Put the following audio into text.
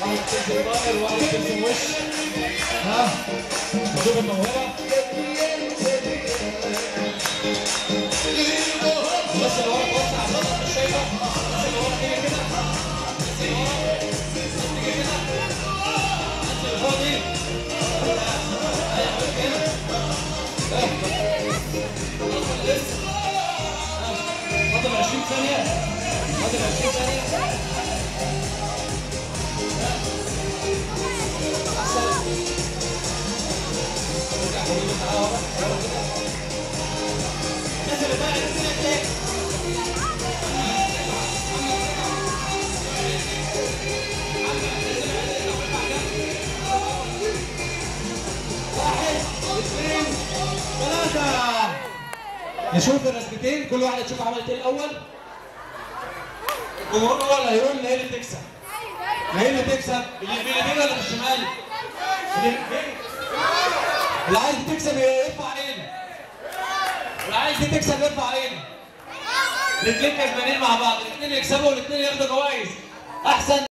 واحد تنزل طاير وواحد تنزل وش. ها نشوف الموهبه. الناس اللي ورا توسع الغلط مش شايفه. الناس اللي ورا تيجي كده. الناس اللي ورا تيجي كده. الناس اللي فوق دي. لسه فاضل 20 ثانية. فاضل 20 ثانية. أحسن. ارجع حبيبي تعالى ورا. الناس اللي طالعة تنزل تاني. واحد اثنين ثلاثة. نشوف الرسمتين، كل واحد يشوف عملت ايه الاول. الجمهور هو اللي هيقول ان هي اللي تكسب. هي اللي تكسب اليمين ولا الشمال؟ اللي عايز تكسب يرفع عينه. واللي عايز تكسب يرفع عينه. الاثنين كسبانين مع بعض، الاثنين يكسبوا والاثنين ياخدوا جوائز. احسن